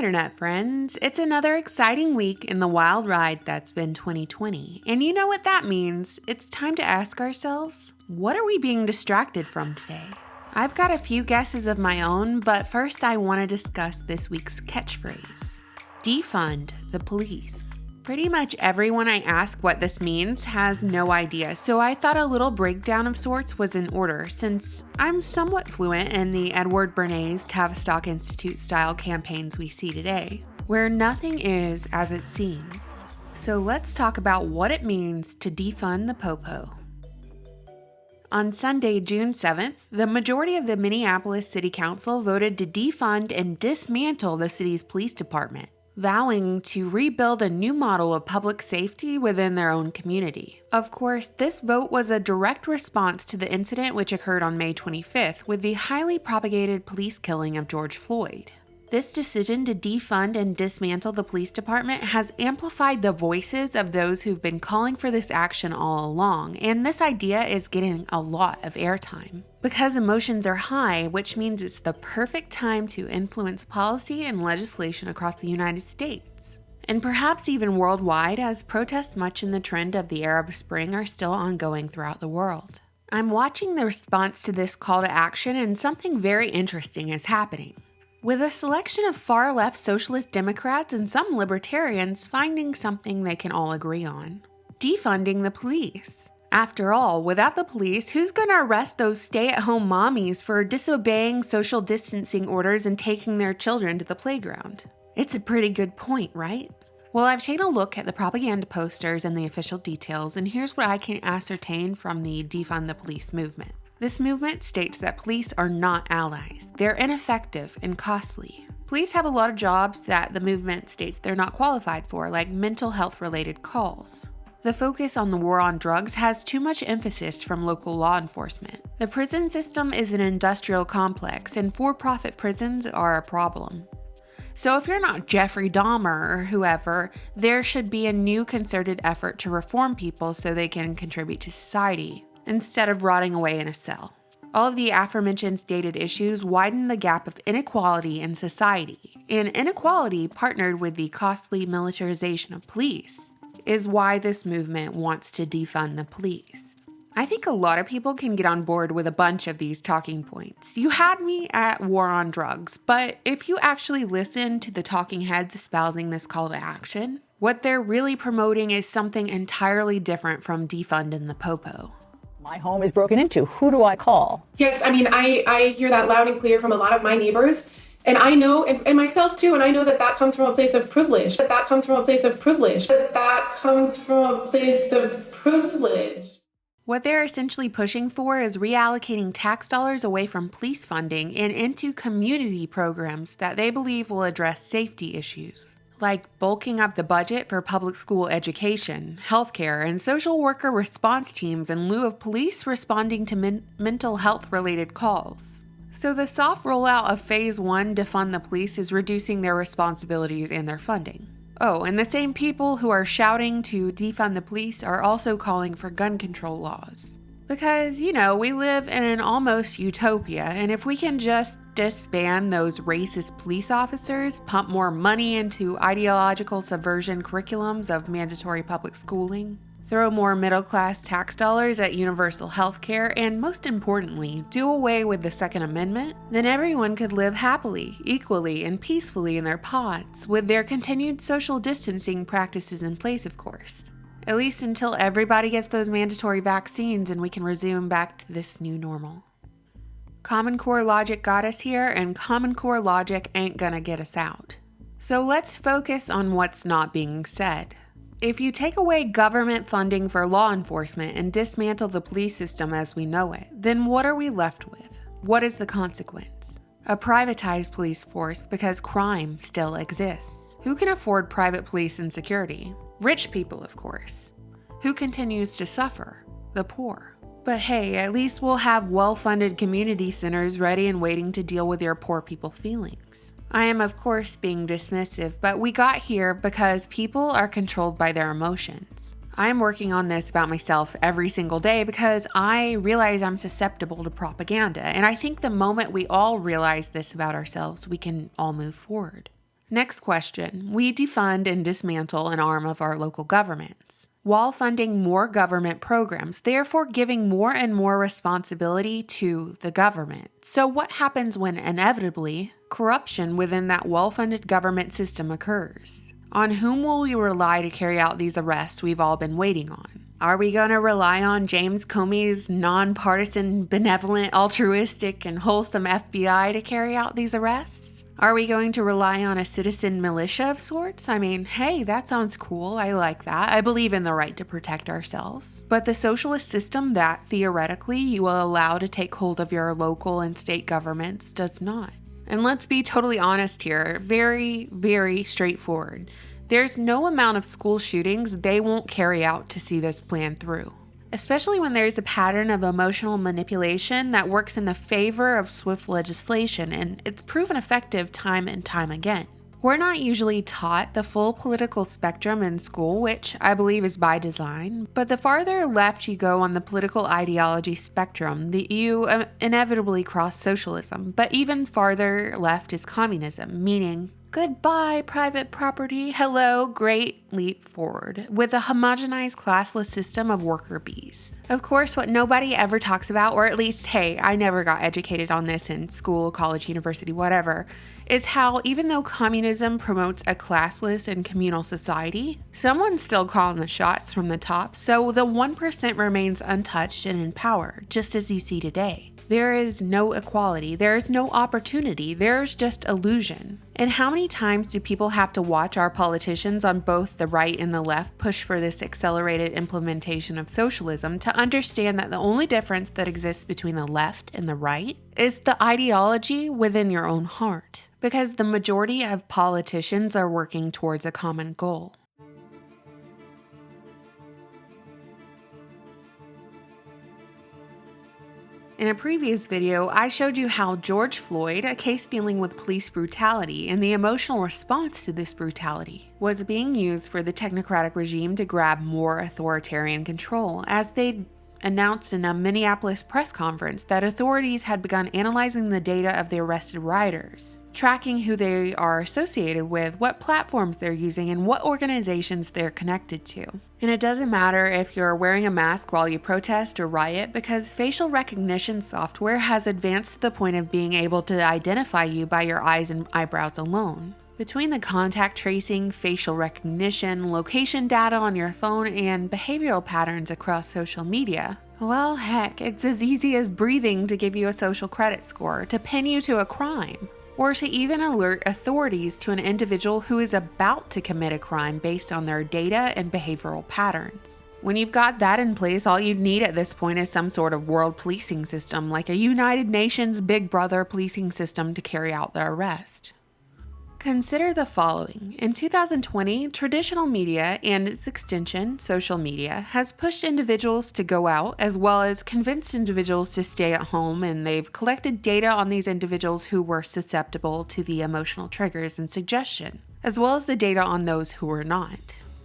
Internet friends. It's another exciting week in the wild ride that's been 2020. And you know what that means? It's time to ask ourselves, what are we being distracted from today? I've got a few guesses of my own, but first I want to discuss this week's catchphrase. Defund the police. Pretty much everyone I ask what this means has no idea, so I thought a little breakdown of sorts was in order since I'm somewhat fluent in the Edward Bernays Tavistock Institute style campaigns we see today, where nothing is as it seems. So let's talk about what it means to defund the popo. On Sunday, June 7th, the majority of the Minneapolis City Council voted to defund and dismantle the city's police department, vowing to rebuild a new model of public safety within their own community. Of course, this vote was a direct response to the incident which occurred on May 25th with the highly propagated police killing of George Floyd. This decision to defund and dismantle the police department has amplified the voices of those who've been calling for this action all along, and this idea is getting a lot of airtime. Because emotions are high, which means it's the perfect time to influence policy and legislation across the United States. And perhaps even worldwide, as protests much in the trend of the Arab Spring are still ongoing throughout the world. I'm watching the response to this call to action, and something very interesting is happening, with a selection of far-left socialist Democrats and some libertarians finding something they can all agree on: defunding the police. After all, without the police, who's going to arrest those stay-at-home mommies for disobeying social distancing orders and taking their children to the playground? It's a pretty good point, right? Well, I've taken a look at the propaganda posters and the official details, and here's what I can ascertain from the Defund the Police movement. This movement states that police are not allies. They're ineffective and costly. Police have a lot of jobs that the movement states they're not qualified for, like mental health related calls. The focus on the war on drugs has too much emphasis from local law enforcement. The prison system is an industrial complex, and for-profit prisons are a problem. So if you're not Jeffrey Dahmer or whoever, there should be a new concerted effort to reform people so they can contribute to society, instead of rotting away in a cell. All of the aforementioned stated issues widen the gap of inequality in society, and inequality partnered with the costly militarization of police is why this movement wants to defund the police. I think a lot of people can get on board with a bunch of these talking points. You had me at war on drugs, but if you actually listen to the talking heads espousing this call to action, what they're really promoting is something entirely different from defunding the popo. My home is broken into. Who do I call? Yes, I hear that loud and clear from a lot of my neighbors. And I know, and myself too, and I know that comes from a place of privilege. That comes from a place of privilege. That comes from a place of privilege. What they're essentially pushing for is reallocating tax dollars away from police funding and into community programs that they believe will address safety issues, like bulking up the budget for public school education, healthcare, and social worker response teams in lieu of police responding to mental health-related calls. So the soft rollout of Phase 1 defund the police is reducing their responsibilities and their funding. Oh, and the same people who are shouting to defund the police are also calling for gun control laws. Because, we live in an almost utopia, and if we can just disband those racist police officers, pump more money into ideological subversion curriculums of mandatory public schooling, throw more middle-class tax dollars at universal health care, and most importantly, do away with the Second Amendment, then everyone could live happily, equally, and peacefully in their pods, with their continued social distancing practices in place, of course. At least until everybody gets those mandatory vaccines and we can resume back to this new normal. Common Core logic got us here, and Common Core logic ain't gonna get us out. So let's focus on what's not being said. If you take away government funding for law enforcement and dismantle the police system as we know it, then what are we left with? What is the consequence? A privatized police force because crime still exists. Who can afford private police and security? Rich people, of course. Who continues to suffer? The poor. But hey, at least we'll have well-funded community centers ready and waiting to deal with your poor people feelings. I am, of course, being dismissive, but we got here because people are controlled by their emotions. I am working on this about myself every single day because I realize I'm susceptible to propaganda, and I think the moment we all realize this about ourselves, we can all move forward. Next question. We defund and dismantle an arm of our local governments, while funding more government programs, therefore giving more and more responsibility to the government. So what happens when inevitably corruption within that well-funded government system occurs? On whom will we rely to carry out these arrests we've all been waiting on? Are we going to rely on James Comey's nonpartisan, benevolent, altruistic, and wholesome FBI to carry out these arrests? Are we going to rely on a citizen militia of sorts? I mean, hey, that sounds cool. I like that. I believe in the right to protect ourselves. But the socialist system that, theoretically, you will allow to take hold of your local and state governments does not. And let's be totally honest here. Very, very straightforward. There's no amount of school shootings they won't carry out to see this plan through. Especially when there's a pattern of emotional manipulation that works in the favor of swift legislation, and it's proven effective time and time again. We're not usually taught the full political spectrum in school, which I believe is by design, but the farther left you go on the political ideology spectrum, you inevitably cross socialism, but even farther left is communism, meaning goodbye, private property. Hello, great leap forward, with a homogenized classless system of worker bees. Of course, what nobody ever talks about, or at least, hey, I never got educated on this in school, college, university, whatever, is how even though communism promotes a classless and communal society, someone's still calling the shots from the top, so the 1% remains untouched and in power, just as you see today. There is no equality, there is no opportunity, there's just illusion. And how many times do people have to watch our politicians on both the right and the left push for this accelerated implementation of socialism to understand that the only difference that exists between the left and the right is the ideology within your own heart? Because the majority of politicians are working towards a common goal. In a previous video, I showed you how George Floyd, a case dealing with police brutality and the emotional response to this brutality, was being used for the technocratic regime to grab more authoritarian control, as they announced in a Minneapolis press conference that authorities had begun analyzing the data of the arrested rioters, tracking who they are associated with, what platforms they're using, and what organizations they're connected to. And it doesn't matter if you're wearing a mask while you protest or riot, because facial recognition software has advanced to the point of being able to identify you by your eyes and eyebrows alone. Between the contact tracing, facial recognition, location data on your phone, and behavioral patterns across social media, well, heck, it's as easy as breathing to give you a social credit score, to pin you to a crime, or to even alert authorities to an individual who is about to commit a crime based on their data and behavioral patterns. When you've got that in place, all you need at this point is some sort of world policing system, like a United Nations Big Brother policing system to carry out the arrest. Consider the following. In 2020, traditional media and its extension, social media, has pushed individuals to go out as well as convinced individuals to stay at home, and they've collected data on these individuals who were susceptible to the emotional triggers and suggestion, as well as the data on those who were not.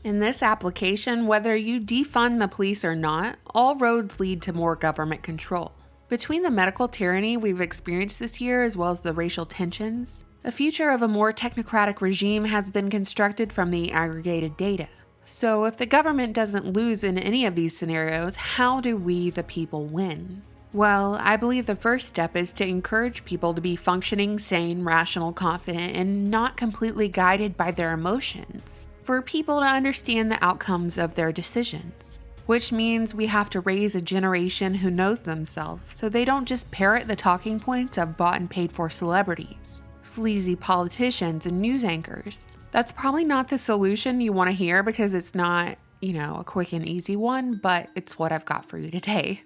In this application, whether you defund the police or not, all roads lead to more government control. Between the medical tyranny we've experienced this year as well as the racial tensions, a future of a more technocratic regime has been constructed from the aggregated data. So if the government doesn't lose in any of these scenarios, how do we, the people, win? Well, I believe the first step is to encourage people to be functioning, sane, rational, confident, and not completely guided by their emotions. For people to understand the outcomes of their decisions. Which means we have to raise a generation who knows themselves, so they don't just parrot the talking points of bought and paid for celebrities, sleazy politicians, and news anchors. That's probably not the solution you want to hear because it's not, a quick and easy one, but it's what I've got for you today.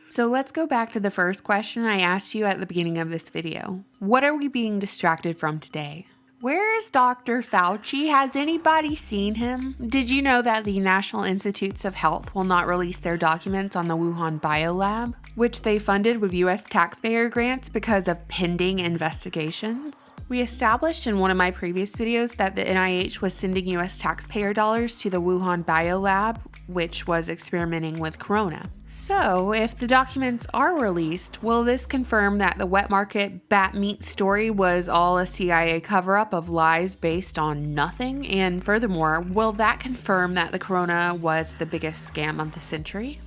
So let's go back to the first question I asked you at the beginning of this video. What are we being distracted from today? Where is Dr. Fauci? Has anybody seen him? Did you know that the National Institutes of Health will not release their documents on the Wuhan Biolab, which they funded with US taxpayer grants because of pending investigations? We established in one of my previous videos that the NIH was sending US taxpayer dollars to the Wuhan Biolab, which was experimenting with corona. So, if the documents are released, will this confirm that the wet market bat meat story was all a CIA cover-up of lies based on nothing? And furthermore, will that confirm that the corona was the biggest scam of the century?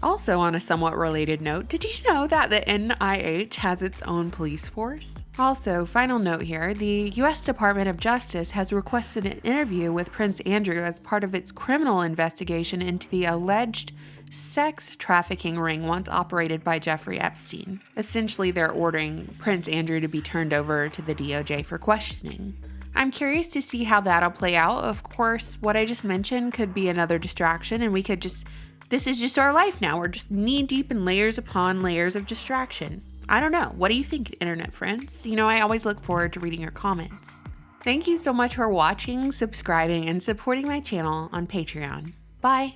Also, on a somewhat related note, did you know that the NIH has its own police force? Also, final note here, the US Department of Justice has requested an interview with Prince Andrew as part of its criminal investigation into the alleged sex trafficking ring once operated by Jeffrey Epstein. Essentially, they're ordering Prince Andrew to be turned over to the DOJ for questioning. I'm curious to see how that'll play out. Of course, what I just mentioned could be another distraction, and this is just our life now. We're just knee deep in layers upon layers of distraction. I don't know. What do you think, internet friends? I always look forward to reading your comments. Thank you so much for watching, subscribing, and supporting my channel on Patreon. Bye.